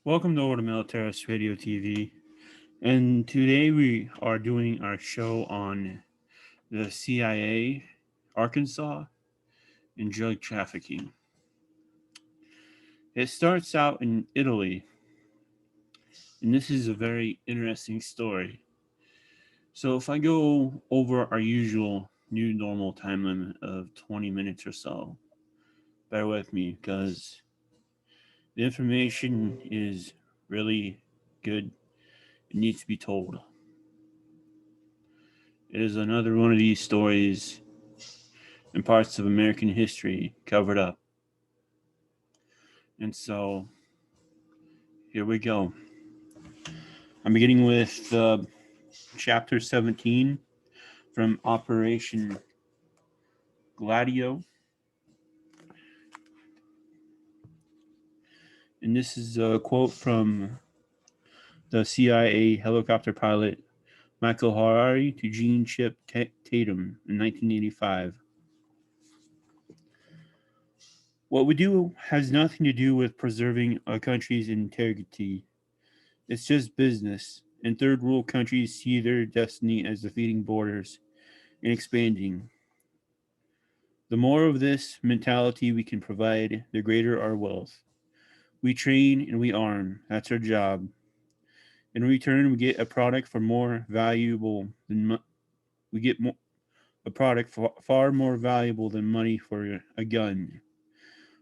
Welcome to Order Militaris Radio TV. And today we are doing our show on the CIA, Arkansas, and drug trafficking. It starts out in Italy, and this is a very interesting story. So, if I go over our usual new normal time limit of 20 minutes or so, bear with me because the information is really good. It needs to be told. It is another one of these stories and parts of American history covered up. And so here we go. I'm beginning with chapter 17 from Operation Gladio. And this is a quote from the CIA helicopter pilot Michael Harari to Gene Chip Tatum in 1985. What we do has nothing to do with preserving a country's integrity. It's just business, and third world countries see their destiny as defeating borders and expanding. The more of this mentality we can provide, the greater our wealth. We train and we arm. That's our job. In return, we get a product for more valuable than we get a product far more valuable than money for a gun.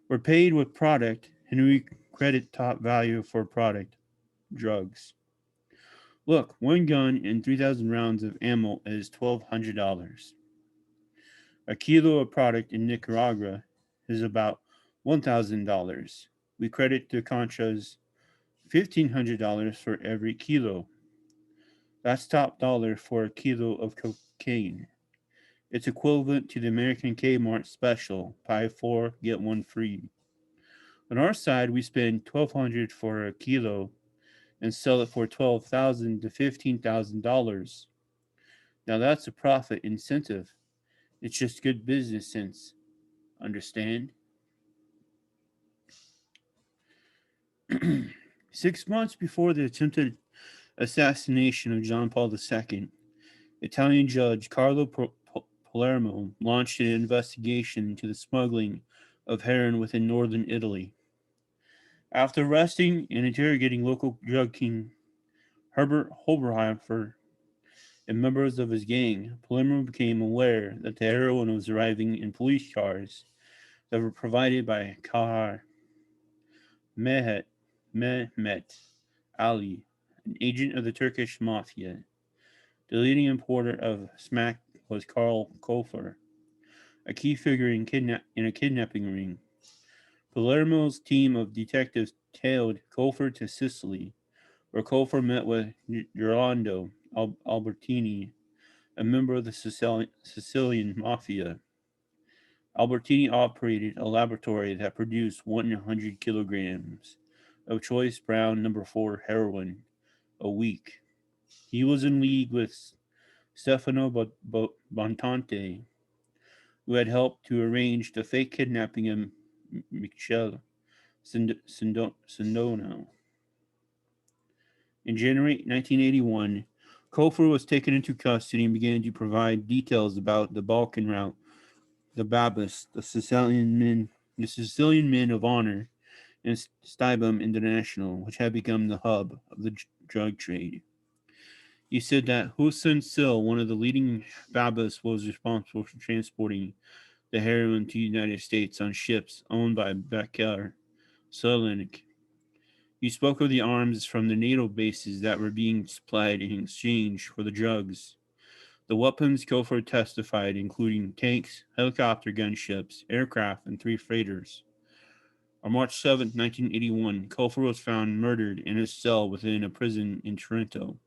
We're paid with product, and we credit top value for product, drugs. Look, one gun and 3,000 rounds of ammo is $1,200. A kilo of product in Nicaragua is about $1,000. We credit the Contras $1,500 for every kilo. That's top dollar for a kilo of cocaine. It's equivalent to the American Kmart special, buy four, get one free. On our side, we spend $1,200 for a kilo and sell it for $12,000 to $15,000. Now that's a profit incentive. It's just good business sense. Understand? 6 months before the attempted assassination of John Paul II, Italian judge Carlo Palermo launched an investigation into the smuggling of heroin within northern Italy. After arresting and interrogating local drug king Herbert Holberheimer and members of his gang, Palermo became aware that the heroin was arriving in police cars that were provided by Kahar Mehmet Ali, an agent of the Turkish mafia. The leading importer of smack was Karl Kofer, a key figure in a kidnapping ring. Palermo's team of detectives tailed Kofer to Sicily, where Kofer met with Gerlando Albertini, a member of the Sicilian mafia. Albertini operated a laboratory that produced 100 kilograms of choice brown number 4 heroin a week. He was in league with Stefano Bontante, who had helped to arrange the fake kidnapping of Michele Sindono. In January 1981, Kofer was taken into custody and began to provide details about the Balkan route, the Babus, the Sicilian Men of Honor, and Stibum International, which had become the hub of the drug trade. He said that Hussein Sil, one of the leading Babus, was responsible for transporting the heroin to the United States on ships owned by Bekir Selenik. He spoke of the arms from the NATO bases that were being supplied in exchange for the drugs. The weapons Kofor testified, including tanks, helicopter gunships, aircraft, and 3 freighters. On March 7, 1981, Kofor was found murdered in his cell within a prison in Trento.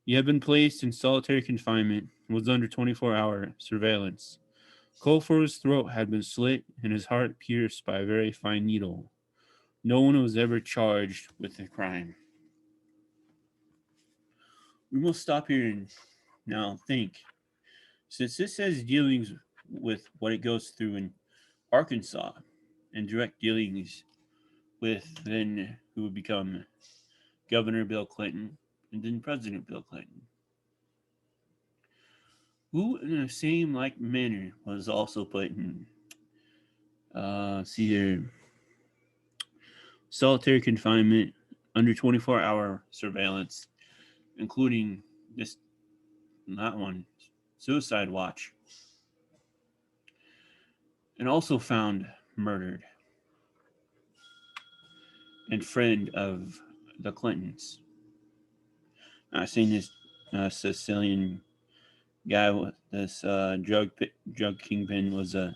He had been placed in solitary confinement and was under 24-hour surveillance. Kofor's throat had been slit and his heart pierced by a very fine needle. No one was ever charged with the crime. We will stop here and now think. Since this has dealings with what it goes through in Arkansas and direct dealings with then who would become Governor Bill Clinton and then President Bill Clinton, who in the same like manner was also put in see here, solitary confinement under 24-hour surveillance, including this not one suicide watch, and also found murdered and friend of the Clintons. I seen this Sicilian guy with this drug kingpin was a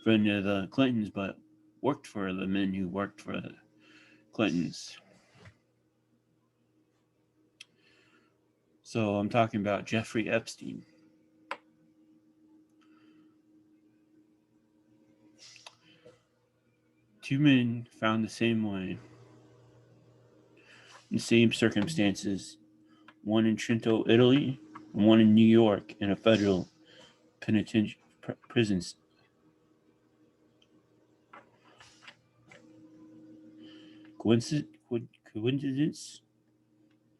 friend of the Clintons, but worked for the men who worked for the Clintons. So I'm talking about Jeffrey Epstein. Two men found the same way, in the same circumstances, one in Trento, Italy, and one in New York in a federal penitentiary prison. Coincidence?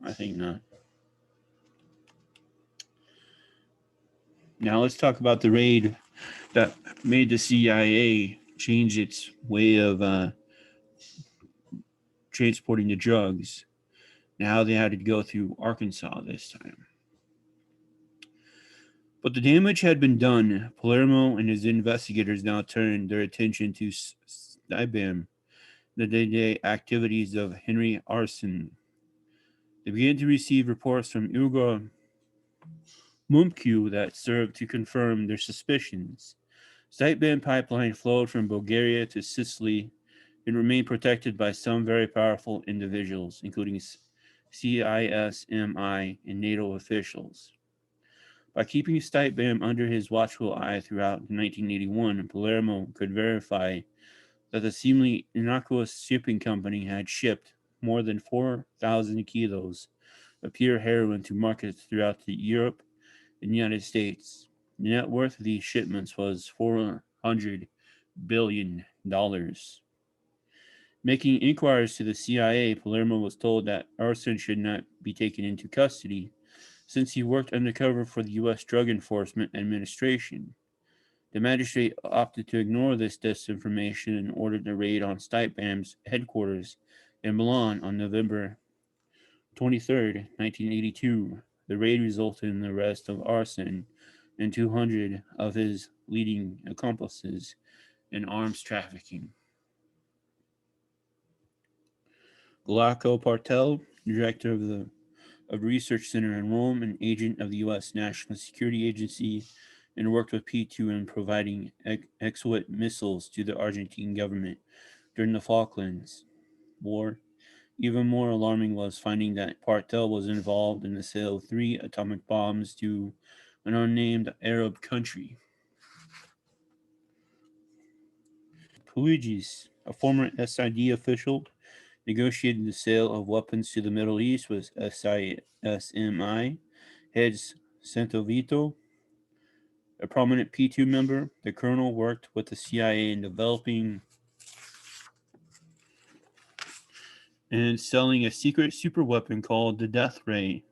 I think not. Now let's talk about the raid that made the CIA change its way of transporting the drugs. Now they had to go through Arkansas this time. But the damage had been done. Palermo and his investigators now turned their attention to Steinbam, the day-to-day activities of Henry Arson. They began to receive reports from Igor Mumcu that served to confirm their suspicions. Steinbam pipeline flowed from Bulgaria to Sicily and remained protected by some very powerful individuals, including CISMI and NATO officials. By keeping Steinbam under his watchful eye throughout 1981, Palermo could verify that the seemingly innocuous shipping company had shipped more than 4,000 kilos of pure heroin to markets throughout Europe and the United States. The net worth of these shipments was $400 billion. Making inquiries to the CIA, Palermo was told that Arson should not be taken into custody since he worked undercover for the U.S. Drug Enforcement Administration. The magistrate opted to ignore this disinformation and ordered a raid on Steinbam's headquarters in Milan on November 23, 1982. The raid resulted in the arrest of Arson and 200 of his leading accomplices in arms trafficking. Glauco Partel, director of the Research Center in Rome, an agent of the U.S. National Security Agency, and worked with P2 in providing Exocet missiles to the Argentine government during the Falklands War. Even more alarming was finding that Partel was involved in the sale of 3 atomic bombs to an unnamed Arab country. Puigis, a former SID official, negotiated the sale of weapons to the Middle East with SISMI heads Santovito, a prominent P2 member. The colonel worked with the CIA in developing and selling a secret superweapon called the Death Ray.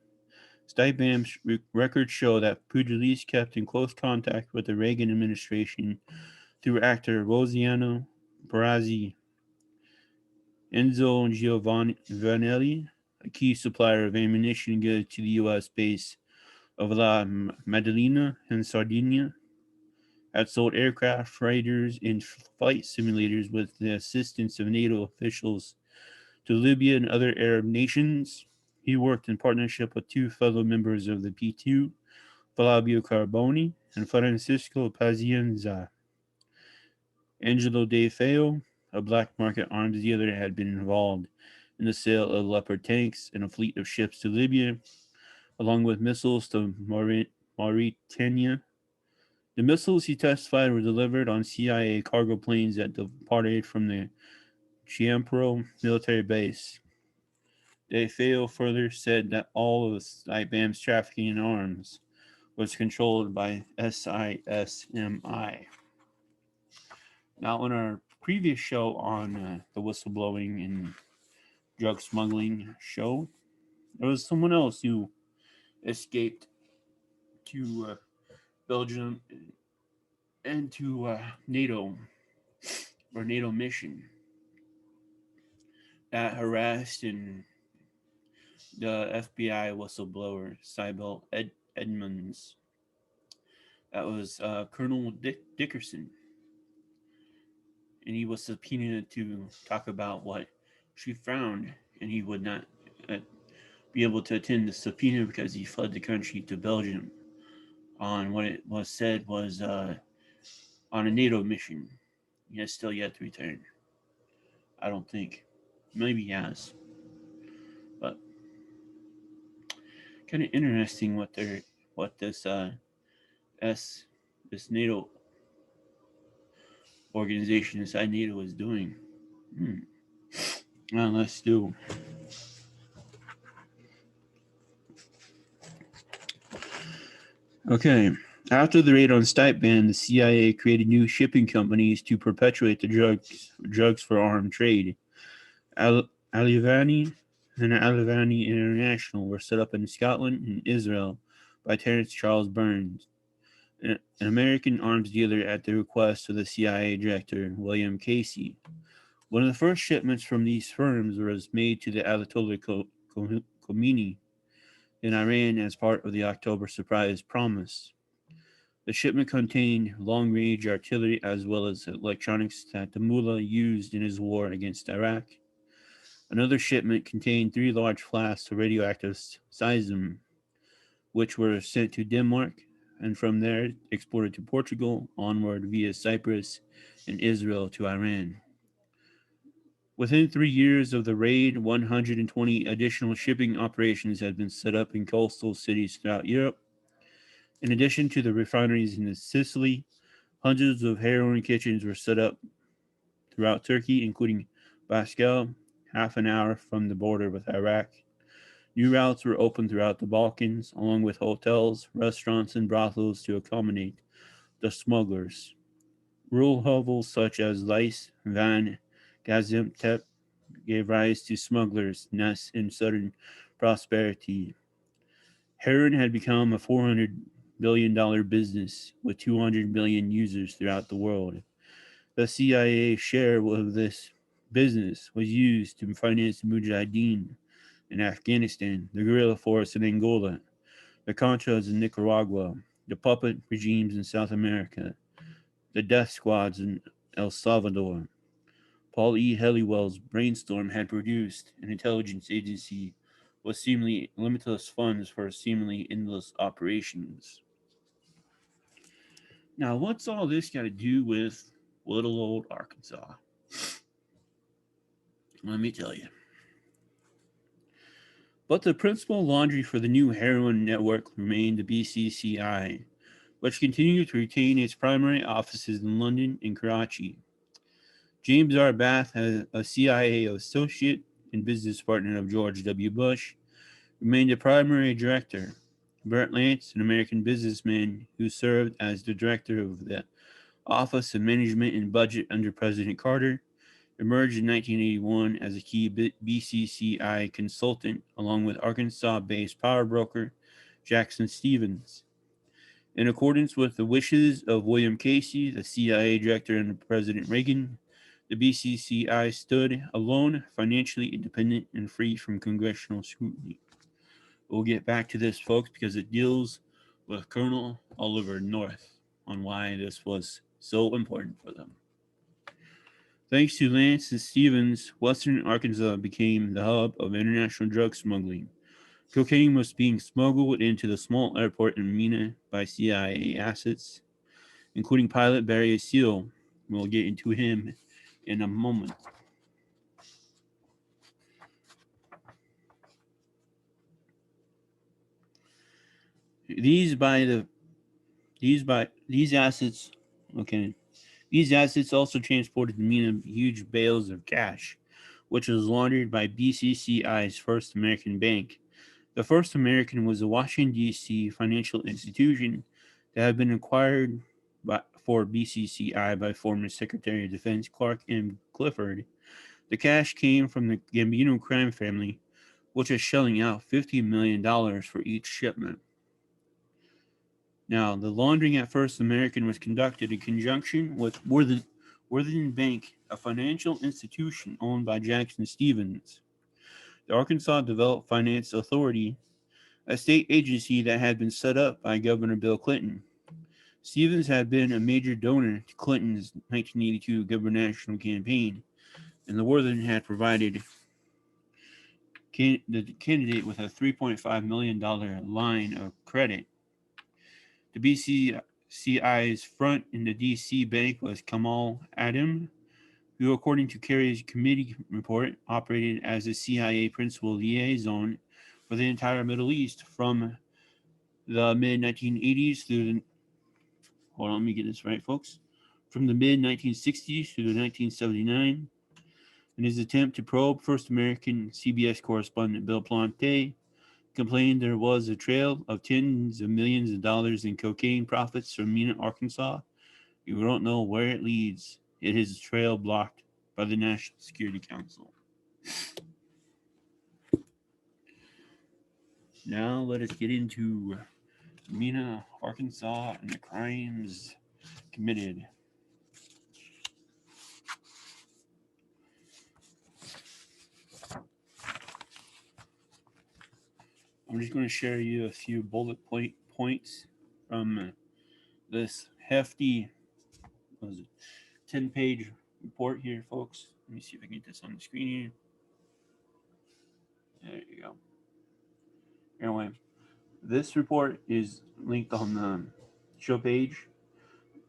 Steinbam's records show that Pugliese kept in close contact with the Reagan administration through actor Rossano Brazzi. Enzo Giovanelli, a key supplier of ammunition goods to the U.S. base of La Maddalena in Sardinia, had sold aircraft freighters and flight simulators with the assistance of NATO officials to Libya and other Arab nations. He worked in partnership with 2 fellow members of the P2, Fabio Carboni and Francisco Pazienza. Angelo De Feo, a black market arms dealer, had been involved in the sale of Leopard tanks and a fleet of ships to Libya, along with missiles to Mauritania. The missiles, he testified, were delivered on CIA cargo planes that departed from the Chiampro military base. De Feo further said that all of Steinbam's trafficking in arms was controlled by SISMI. Now, in our previous show on the whistleblowing and drug smuggling show, there was someone else who escaped to Belgium and to NATO or NATO mission that harassed and the FBI whistleblower Cybel Edmonds. That was Colonel Dickerson, and he was subpoenaed to talk about what she found, and he would not be able to attend the subpoena because he fled the country to Belgium on what it was said was on a NATO mission. He has still yet to return. I don't think. Maybe he has, but kind of interesting what S this NATO organization inside NATO is doing. Well, let's do. Okay. After the raid on Stipeband, the CIA created new shipping companies to perpetuate the drugs for armed trade. Alivani and Alivani International were set up in Scotland and Israel by Terence Charles Burns, an American arms dealer at the request of the CIA director, William Casey. One of the first shipments from these firms was made to the Ayatollah Khomeini in Iran as part of the October Surprise Promise. The shipment contained long-range artillery as well as electronics that the mullah used in his war against Iraq. Another shipment contained 3 large flasks of radioactive cesium, which were sent to Denmark and from there exported to Portugal, onward via Cyprus and Israel to Iran. Within 3 years of the raid, 120 additional shipping operations had been set up in coastal cities throughout Europe. In addition to the refineries in Sicily, hundreds of heroin kitchens were set up throughout Turkey, including Baskal, half an hour from the border with Iraq. New routes were opened throughout the Balkans, along with hotels, restaurants, and brothels to accommodate the smugglers. Rural hovels such as Lice, Van, Gaziantep gave rise to smugglers' nests in southern prosperity. Heroin had become a $400 billion business with 200 million users throughout the world. The CIA share of this business was used to finance the Mujahideen in Afghanistan, the guerrilla force in Angola, the Contras in Nicaragua, the puppet regimes in South America, the death squads in El Salvador. Paul E. Helliwell's brainstorm had produced an intelligence agency with seemingly limitless funds for seemingly endless operations. Now, what's all this got to do with little old Arkansas? Let me tell you. But the principal laundry for the new heroin network remained the BCCI, which continued to retain its primary offices in London and Karachi. James R. Bath, a CIA associate and business partner of George W. Bush, remained the primary director. Bert Lance, an American businessman who served as the director of the Office of Management and Budget under President Carter, emerged in 1981 as a key BCCI consultant along with Arkansas-based power broker Jackson Stevens. In accordance with the wishes of William Casey, the CIA director under President Reagan, the BCCI stood alone, financially independent, and free from congressional scrutiny. We'll get back to this, folks, because it deals with Colonel Oliver North on why this was so important for them. Thanks to Lance and Stevens, Western Arkansas became the hub of international drug smuggling. Cocaine was being smuggled into the small airport in Mena by CIA assets, including pilot Barry Seal. We'll get into him in a moment. These assets also transported to Mena huge bales of cash, which was laundered by BCCI's First American Bank. The First American was a Washington, D.C. financial institution that had been acquired for BCCI by former Secretary of Defense Clark M. Clifford. The cash came from the Gambino crime family, which is shelling out $50 million for each shipment. Now, the laundering at First American was conducted in conjunction with Worthington Bank, a financial institution owned by Jackson Stevens. The Arkansas Development Finance Authority, a state agency that had been set up by Governor Bill Clinton. Stevens had been a major donor to Clinton's 1982 gubernatorial campaign, and the Worthington had provided the candidate with a $3.5 million line of credit. The BCCI's front in the D.C. bank was Kamal Adam, who, according to Kerry's committee report, operated as a CIA principal liaison for the entire Middle East from the mid-1980s through the... Hold on, let me get this right, folks. From the mid-1960s through 1979. In his attempt to probe First American CBS correspondent Bill Plante complained there was a trail of tens of millions of dollars in cocaine profits from Mena, Arkansas. You don't know where it leads. It is a trail blocked by the National Security Council. Now let us get into Mena, Arkansas, and the crimes committed. I'm just going to share you a few bullet points from this hefty 10-page report here, folks. Let me see if I can get this on the screen here. There you go. Anyway, this report is linked on the show page,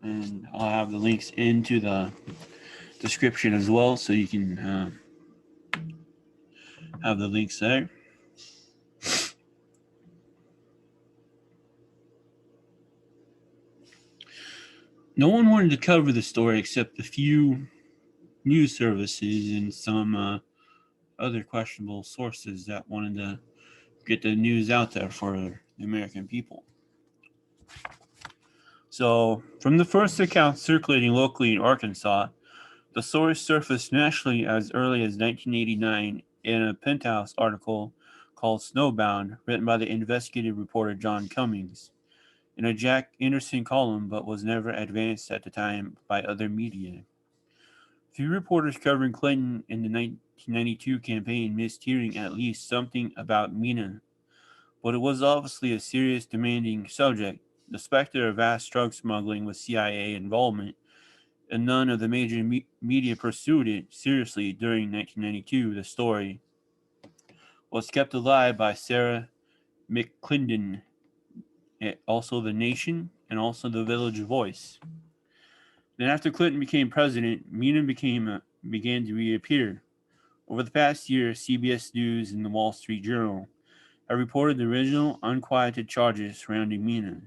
and I'll have the links into the description as well, so you can have the links there. No one wanted to cover the story except a few news services and some other questionable sources that wanted to get the news out there for the American people. So, from the first account circulating locally in Arkansas, the story surfaced nationally as early as 1989 in a Penthouse article called Snowbound, written by the investigative reporter John Cummings, in a Jack Anderson column, but was never advanced at the time by other media. Few reporters covering Clinton in the 1992 campaign missed hearing at least something about Mena, but it was obviously a serious, demanding subject. The specter of vast drug smuggling with CIA involvement, and none of the major media pursued it seriously during 1992. The story was kept alive by Sarah McClendon, also The Nation, and also The Village Voice. Then after Clinton became president, Mena began to reappear. Over the past year, CBS News and the Wall Street Journal have reported the original unquieted charges surrounding Mena,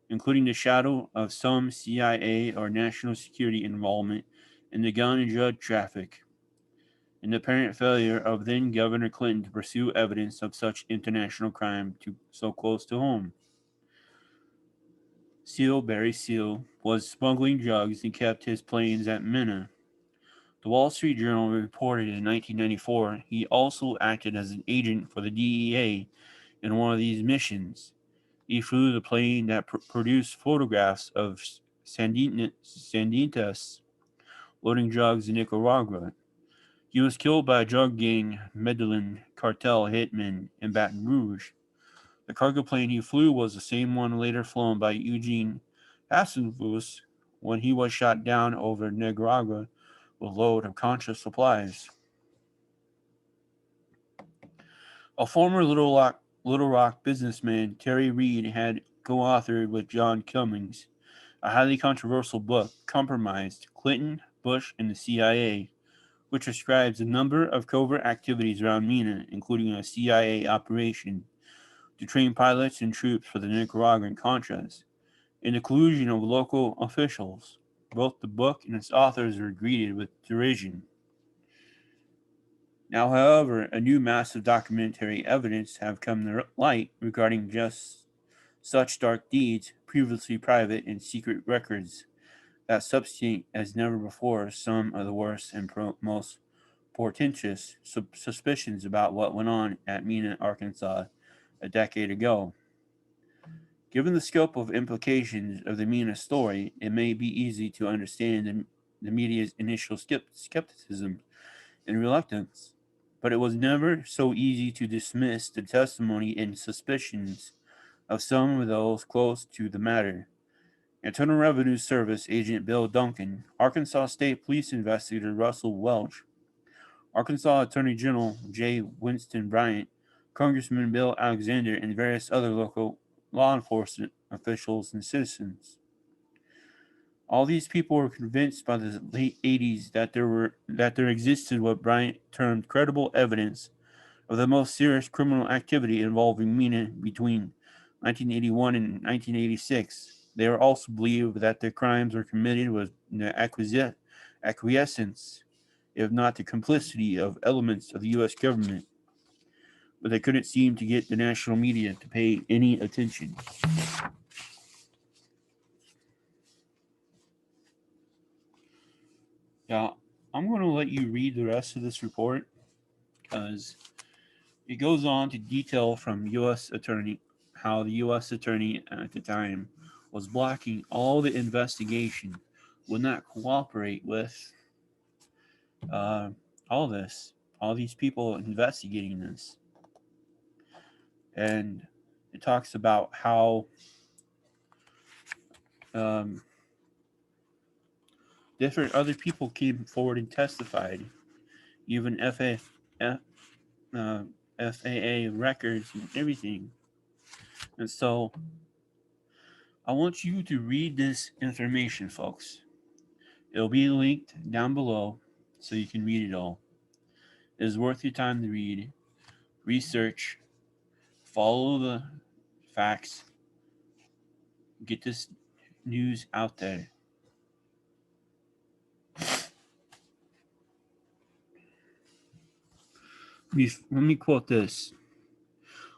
including the shadow of some CIA or national security involvement in the gun and drug traffic, and the apparent failure of then Governor Clinton to pursue evidence of such international crime so close to home. Barry Seal, was smuggling drugs and kept his planes at Mena. The Wall Street Journal reported in 1994 he also acted as an agent for the DEA in one of these missions. He flew the plane that produced photographs of Sanditas loading drugs in Nicaragua. He was killed by a drug gang Medellin cartel hitmen in Baton Rouge. The cargo plane he flew was the same one later flown by Eugene Hasselfuss when he was shot down over Nicaragua with a load of Contra supplies. A former Little Rock businessman, Terry Reed, had co-authored with John Cummings a highly controversial book, Compromised: Clinton, Bush, and the CIA, which describes a number of covert activities around Mena, including a CIA operation to train pilots and troops for the Nicaraguan Contras, and the collusion of local officials. Both the book and its authors were greeted with derision. Now, however, a new massive documentary evidence have come to light regarding just such dark deeds, previously private and secret records that substantiate as never before some of the worst and most portentous suspicions about what went on at Mena, Arkansas, a decade ago. Given the scope of implications of the Mena story, it may be easy to understand the media's initial skepticism and reluctance, but it was never so easy to dismiss the testimony and suspicions of some of those close to the matter. Internal Revenue Service agent Bill Duncan, Arkansas State Police investigator Russell Welch, Arkansas Attorney General J. Winston Bryant, Congressman Bill Alexander, and various other local law enforcement officials and citizens. All these people were convinced by the late 80s that there existed what Bryant termed credible evidence of the most serious criminal activity involving Mena between 1981 and 1986. They also believed that the crimes were committed with the acquiescence, if not the complicity, of elements of the U.S. government, but they couldn't seem to get the national media to pay any attention. Now, I'm going to let you read the rest of this report because it goes on to detail from U.S. Attorney how the U.S. Attorney at the time was blocking all the investigation, would not cooperate with uh, all this, all these people investigating this. And it talks about how um, different other people came forward and testified, even uh, FAA records and everything. And so I want you to read this information, folks. It'll be linked down below so you can read it all. It is worth your time to read, research, follow the facts, get this news out there. Let me quote this.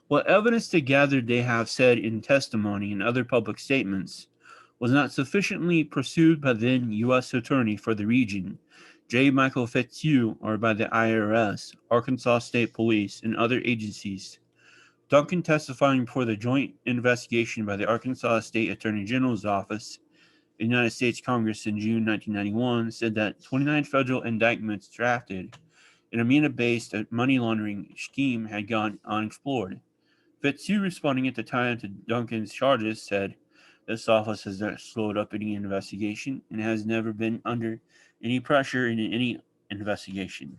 What evidence they gathered, they have said in testimony and other public statements, was not sufficiently pursued by the then U.S. Attorney for the region, J. Michael Fitzhugh, or by the IRS, Arkansas State Police, and other agencies. Duncan, testifying before the joint investigation by the Arkansas State Attorney General's Office, United States Congress in June 1991, said that 29 federal indictments drafted in a MENA-based money laundering scheme had gone unexplored. Fitzhugh, responding at the time to Duncan's charges, said, "This office has not slowed up any investigation and has never been under any pressure in any investigation."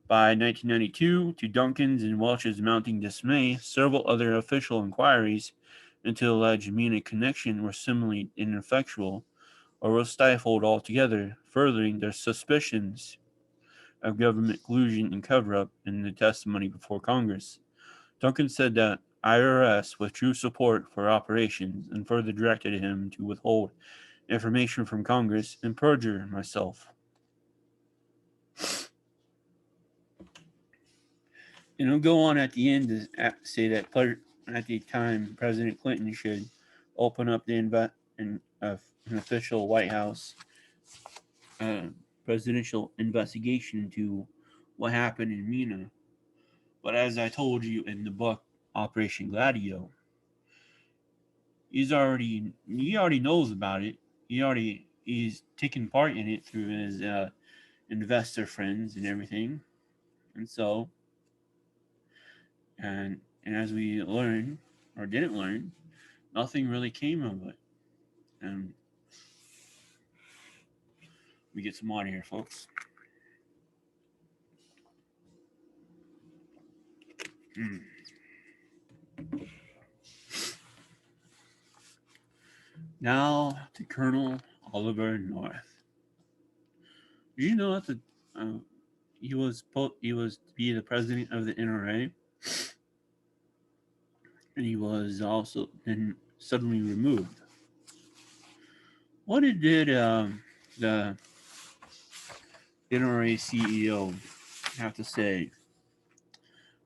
By 1992, to Duncan's and Welch's mounting dismay, several other official inquiries into the alleged MENA connection were similarly ineffectual or were stifled altogether, furthering their suspicions of government collusion and cover-up in the testimony before Congress. Duncan said that IRS withdrew support for operations and further directed him to withhold information from Congress and perjure myself. And it'll go on at the end to say that at the time President Clinton should open up an official White House presidential investigation into what happened in MENA. But as I told you in the book Operation Gladio, he already knows about it. He's taking part in it through his investor friends and everything. And so and as we learned or didn't learn, nothing really came of it. And we get some water here, folks. Mm. Now to Colonel Oliver North. Did you know that he was to be the president of the NRA, and he was also then suddenly removed? What did the NRA CEO have to say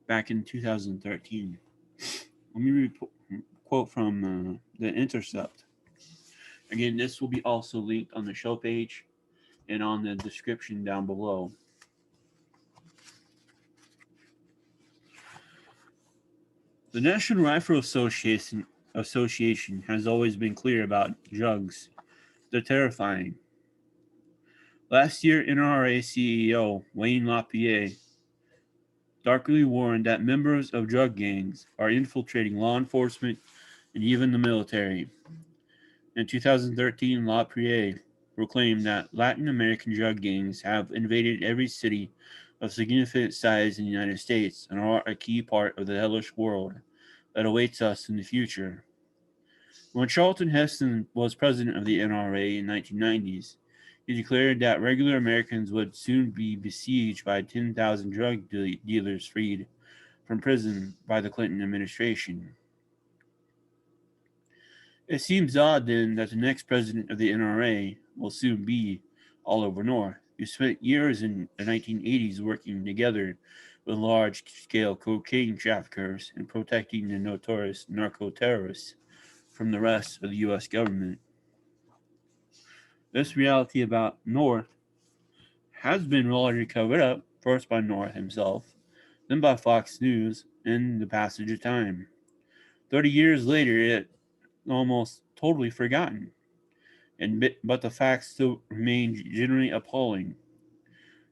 back in 2013? Let me quote from The Intercept. Again, this will be also linked on the show page and on the description down below. The National Rifle Association has always been clear about drugs. They're terrifying. Last year, NRA CEO Wayne LaPierre darkly warned that members of drug gangs are infiltrating law enforcement and even the military. In 2013, LaPierre proclaimed that Latin American drug gangs have invaded every city of significant size in the United States and are a key part of the hellish world that awaits us in the future. When Charlton Heston was president of the NRA in the 1990s, he declared that regular Americans would soon be besieged by 10,000 drug dealers freed from prison by the Clinton administration. It seems odd then that the next president of the NRA will soon be Oliver North, who spent years in the 1980s working together with large scale cocaine traffickers and protecting the notorious narco terrorists from the rest of the US government. This reality about North has been largely covered up, first by North himself, then by Fox News, in the passage of time. 30 years later, it almost totally forgotten, but the facts still remain generally appalling.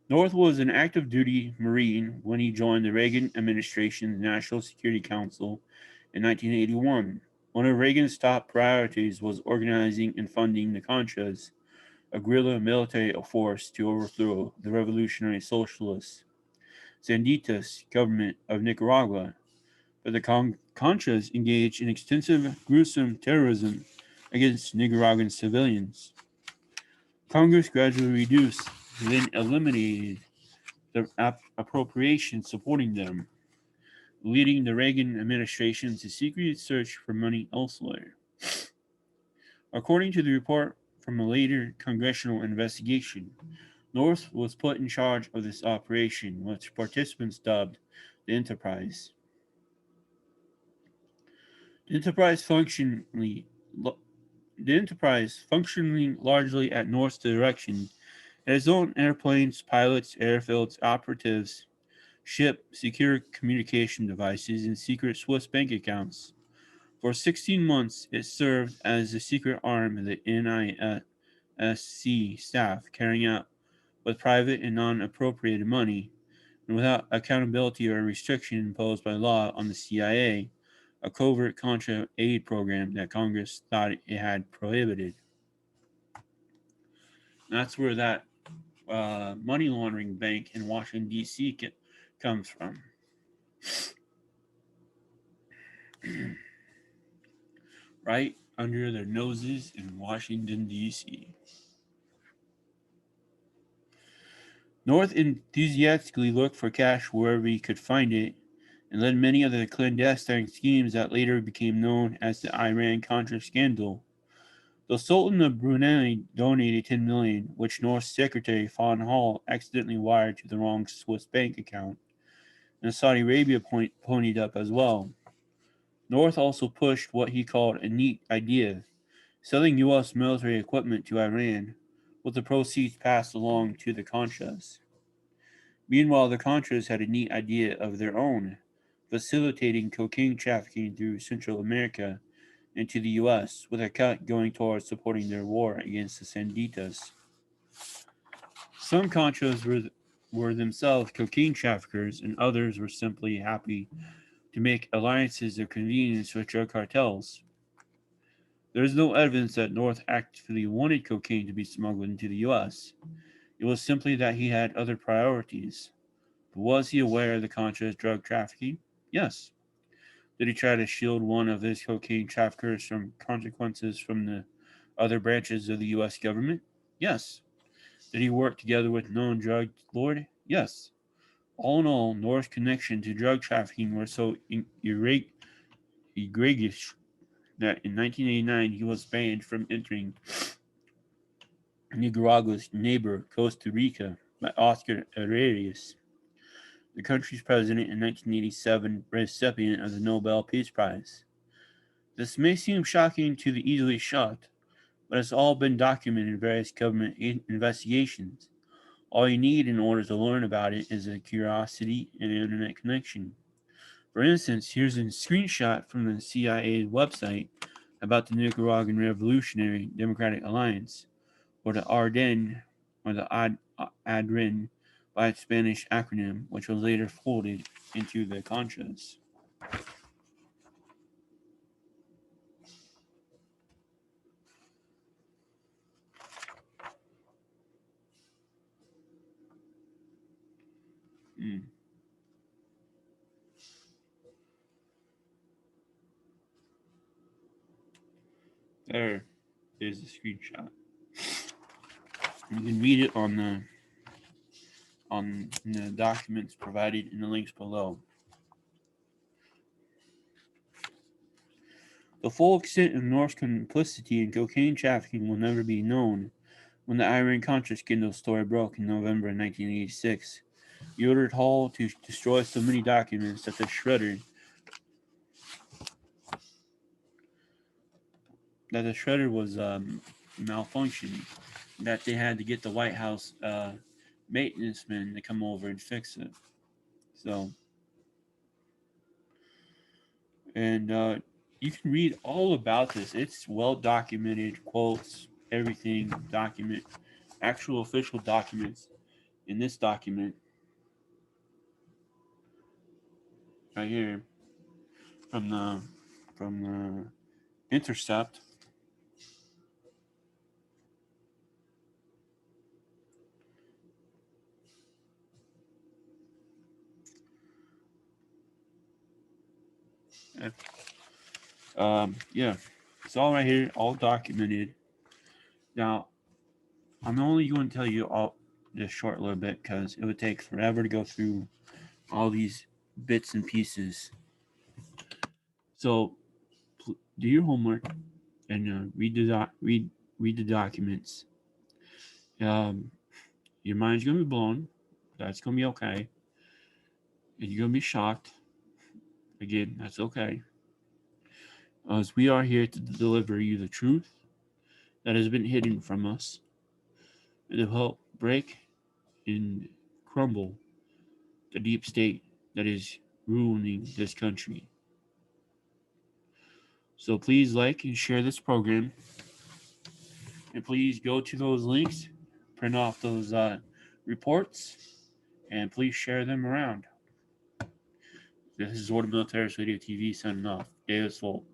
North was an active duty Marine when he joined the Reagan administration's National Security Council in 1981. One of Reagan's top priorities was organizing and funding the Contras, a guerrilla military force to overthrow the revolutionary socialist Sanditas government of Nicaragua. But the Contras engaged in extensive, gruesome terrorism against Nicaraguan civilians. Congress gradually reduced, then eliminated the appropriations supporting them, leading the Reagan administration to secretly search for money elsewhere. According to the report from a later congressional investigation, North was put in charge of this operation, which participants dubbed the Enterprise. The Enterprise functionally the Enterprise, functioning largely at North's direction, had its own airplanes, pilots, airfields, operatives, ship, secure communication devices, and secret Swiss bank accounts. For 16 months, it served as the secret arm of the NISC staff, carrying out, with private and non appropriated money, and without accountability or restriction imposed by law on the CIA, a covert Contra aid program that Congress thought it had prohibited. And that's where that money laundering bank in Washington, D.C. Comes from. Right under their noses in Washington, D.C. North enthusiastically looked for cash wherever he could find it and led many of the clandestine schemes that later became known as the Iran Contra scandal. The Sultan of Brunei donated 10 million, which North's secretary Fawn Hall accidentally wired to the wrong Swiss bank account, and Saudi Arabia ponied up as well. North also pushed what he called a neat idea, selling U.S. military equipment to Iran, with the proceeds passed along to the Contras. Meanwhile, the Contras had a neat idea of their own, facilitating cocaine trafficking through Central America into the U.S., with a cut going towards supporting their war against the Sanditas. Some Contras were themselves cocaine traffickers, and others were simply happy to make alliances of convenience with drug cartels. There is no evidence that North actively wanted cocaine to be smuggled into the U.S. It was simply that he had other priorities. But was he aware of the Contras drug trafficking? Yes. Did he try to shield one of his cocaine traffickers from consequences from the other branches of the U.S. government? Yes. Did he work together with known drug lord? Yes. All in all, North's connection to drug trafficking were so egregious that in 1989 he was banned from entering Nicaragua's neighbor, Costa Rica, by Oscar Arias, the country's president and 1987 recipient of the Nobel Peace Prize. This may seem shocking to the easily shocked, but it's all been documented in various government investigations. All you need in order to learn about it is a curiosity and an internet connection. For instance, here's a screenshot from the CIA website about the Nicaraguan Revolutionary Democratic Alliance, or the ARDEN, or the ADREN by its Spanish acronym, which was later folded into the Contras. Mm. There is the screenshot. You can read it on the documents provided in the links below. The full extent of North's complicity in cocaine trafficking will never be known. When the Iran-Contra scandal story broke in November 1986, he ordered Hall to destroy so many documents that the shredder was malfunctioning, that they had to get the White House maintenance men to come over and fix it. So, and you can read all about this. It's well documented, quotes, everything, actual official documents in this document right here from the Intercept. Yeah, it's all right here, all documented. Now, I'm only going to tell you all this short little bit because it would take forever to go through all these bits and pieces. So, do your homework and read the documents. Your mind's gonna be blown. That's gonna be okay, and you're gonna be shocked. Again, that's okay. As we are here to deliver you the truth that has been hidden from us, and to help break and crumble the deep state that is ruining this country. So please like and share this program, and please go to those links, print off those reports, and please share them around. This is Order Militaris Radio TV signing off. Deus Volt.